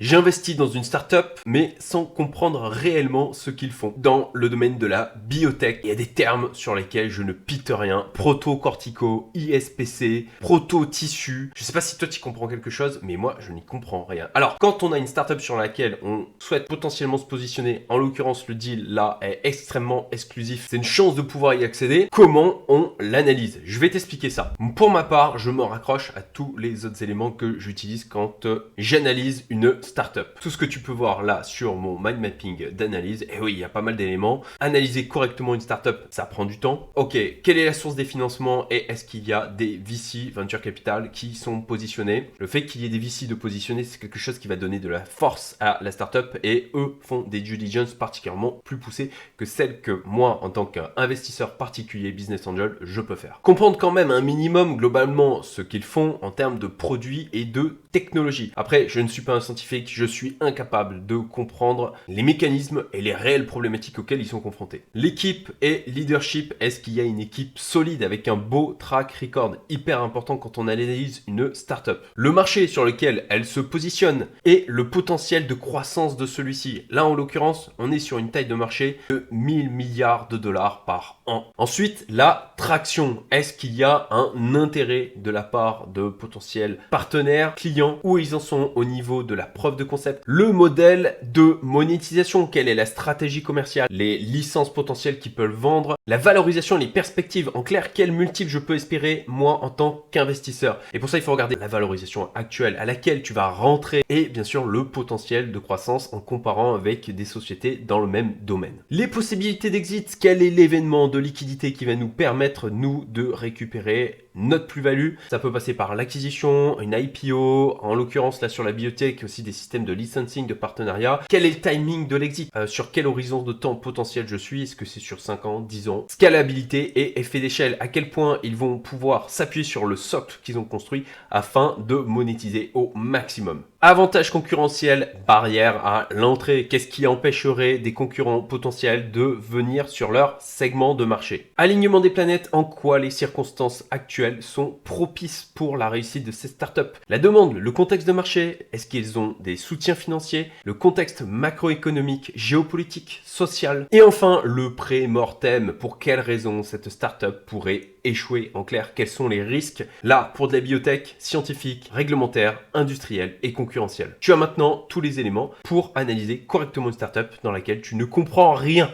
J'investis dans une startup, mais sans comprendre réellement ce qu'ils font. Dans le domaine de la biotech, il y a des termes sur lesquels je ne pite rien. Proto-cortico, ISPC, proto-tissu. Je sais pas si toi tu comprends quelque chose, mais moi je n'y comprends rien. Alors, quand on a une startup sur laquelle on souhaite potentiellement se positionner, en l'occurrence le deal là est extrêmement exclusif, c'est une chance de pouvoir y accéder, comment on l'analyse? Je vais t'expliquer ça. Pour ma part, je me raccroche à tous les autres éléments que j'utilise quand j'analyse une startup. Tout ce que tu peux voir là sur mon mind mapping d'analyse, et oui, il y a pas mal d'éléments. Analyser correctement une startup, ça prend du temps. Ok, quelle est la source des financements et est-ce qu'il y a des VC, Venture Capital, qui sont positionnés? Le fait qu'il y ait des VC de positionnés, c'est quelque chose qui va donner de la force à la startup et eux font des due diligence particulièrement plus poussées que celles que moi, en tant qu'investisseur particulier, business angel, je peux faire. Comprendre quand même un minimum globalement ce qu'ils font en termes de produits et de technologie. Après, je ne suis pas un scientifique, je suis incapable de comprendre les mécanismes et les réelles problématiques auxquelles ils sont confrontés. L'équipe et leadership, est-ce qu'il y a une équipe solide avec un beau track record hyper important quand on analyse une startup? Le marché sur lequel elle se positionne et le potentiel de croissance de celui-ci. Là, en l'occurrence, on est sur une taille de marché de 1000 milliards de dollars par an. Ensuite, la traction. Est-ce qu'il y a un intérêt de la part de potentiels partenaires, clients, où ils en sont au niveau de la preuve de concept, le modèle de monétisation, quelle est la stratégie commerciale, les licences potentielles qu'ils peuvent vendre, la valorisation, les perspectives, en clair, quel multiple je peux espérer moi en tant qu'investisseur. Et pour ça, il faut regarder la valorisation actuelle à laquelle tu vas rentrer et bien sûr le potentiel de croissance en comparant avec des sociétés dans le même domaine. Les possibilités d'exit, quel est l'événement de liquidité qui va nous permettre, nous, de récupérer notre plus-value? Ça peut passer par l'acquisition, une IPO, en l'occurrence là sur la biotech, aussi des systèmes de licensing, de partenariat. Quel est le timing de l'exit? Sur quel horizon de temps potentiel je suis? Est-ce que c'est sur 5 ans, 10 ans? Scalabilité et effet d'échelle. À quel point ils vont pouvoir s'appuyer sur le socle qu'ils ont construit afin de monétiser au maximum. Avantage concurrentiel, barrière à l'entrée. Qu'est-ce qui empêcherait des concurrents potentiels de venir sur leur segment de marché? Alignement des planètes, en quoi les circonstances actuelles sont propices pour la réussite de ces startups? La demande, le contexte de marché, est-ce qu'ils ont des soutiens financiers? Le contexte macroéconomique, géopolitique, social? Et enfin, le pré-mortem, pour quelles raisons cette startup pourrait échouer? En clair, quels sont les risques là pour de la biotech scientifique, réglementaire, industrielle et concurrentielle? Tu as maintenant tous les éléments pour analyser correctement une startup dans laquelle tu ne comprends rien.